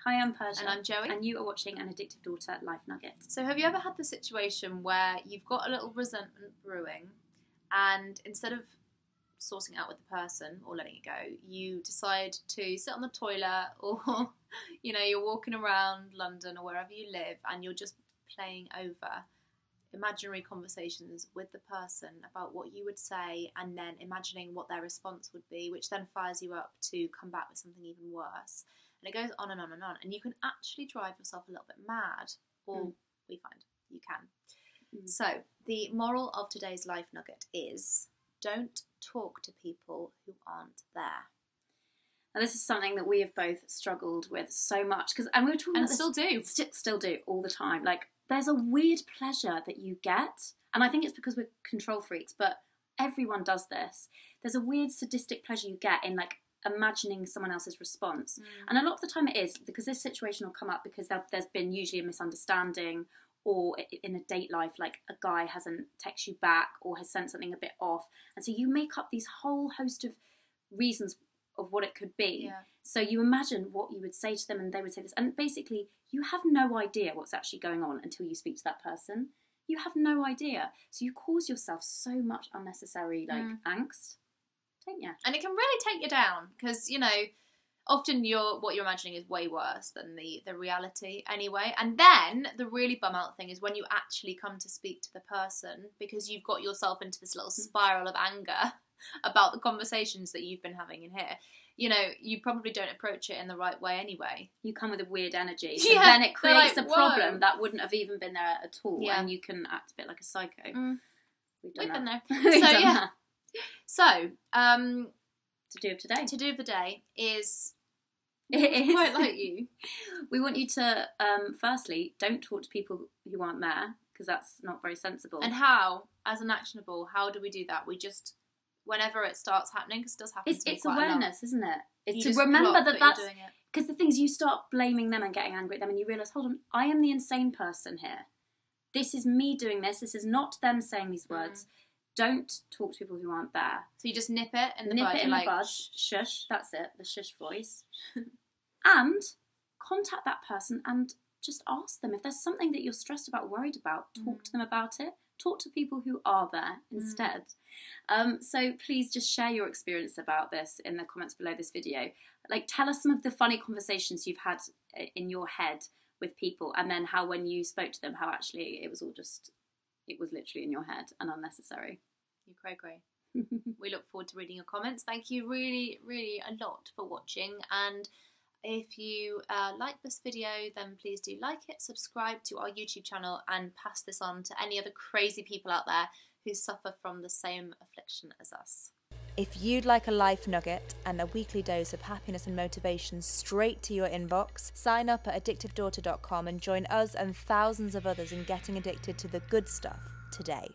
Hi, I'm Persia. And I'm Joey. And you are watching an Addictive Daughter Life Nugget. So have you ever had the situation where you've got a little resentment brewing and instead of sorting it out with the person or letting it go, you decide to sit on the toilet or, you're walking around London or wherever you live and you're just playing over imaginary conversations with the person about what you would say and then imagining what their response would be, which then fires you up to come back with something even worse. And it goes on and on and on. And you can actually drive yourself a little bit mad, or we find you can. So the moral of today's Life Nugget is don't talk to people who aren't there. And this is something that we have both struggled with so much. And we were talking about this, still do all the time. Like, there's a weird pleasure that you get. And I think it's because we're control freaks, but everyone does this. There's a weird sadistic pleasure you get in, like, imagining someone else's response. And a lot of the time it is because this situation will come up because there's been usually a misunderstanding, or in a date life, like a guy hasn't texted you back or has sent something a bit off, and so you make up these whole host of reasons of what it could be. So you imagine what you would say to them and they would say this, and basically you have no idea what's actually going on until you speak to that person. You have no idea, so you cause yourself so much unnecessary angst. Yeah. And it can really take you down because, often what you're imagining is way worse than the reality anyway. And then the really bum out thing is when you actually come to speak to the person because you've got yourself into this little spiral of anger about the conversations that you've been having in here. You probably don't approach it in the right way anyway. You come with a weird energy. So then it creates a problem that wouldn't have even been there at all. Yeah. And you can act a bit like a psycho. We've been there. We've done that. So, to-do of the day is quite like you. We want you to, firstly, don't talk to people who aren't there, because that's not very sensible. And how, as an actionable, how do we do that? We just, whenever it starts happening, because it does happen to me it's quite awareness, isn't it? It's you to remember that that's, doing it. Because the things, you start blaming them and getting angry at them, and you realise, hold on, I am the insane person here. This is me doing this. This is not them saying these words. Don't talk to people who aren't there. So you just nip it in the bud. Nip it in the bud. Shush. That's it. The shush voice. And contact that person and just ask them if there's something that you're stressed about, worried about. Talk to them about it. Talk to people who are there instead. So please just share your experience about this in the comments below this video. Like, tell us some of the funny conversations you've had in your head with people, and then how when you spoke to them, how actually it was literally in your head and unnecessary. You cray. We look forward to reading your comments. Thank you really, really a lot for watching. And if you like this video, then please do like it, subscribe to our YouTube channel, and pass this on to any other crazy people out there who suffer from the same affliction as us. If you'd like a life nugget and a weekly dose of happiness and motivation straight to your inbox, sign up at addictive-daughter.com and join us and thousands of others in getting addicted to the good stuff today.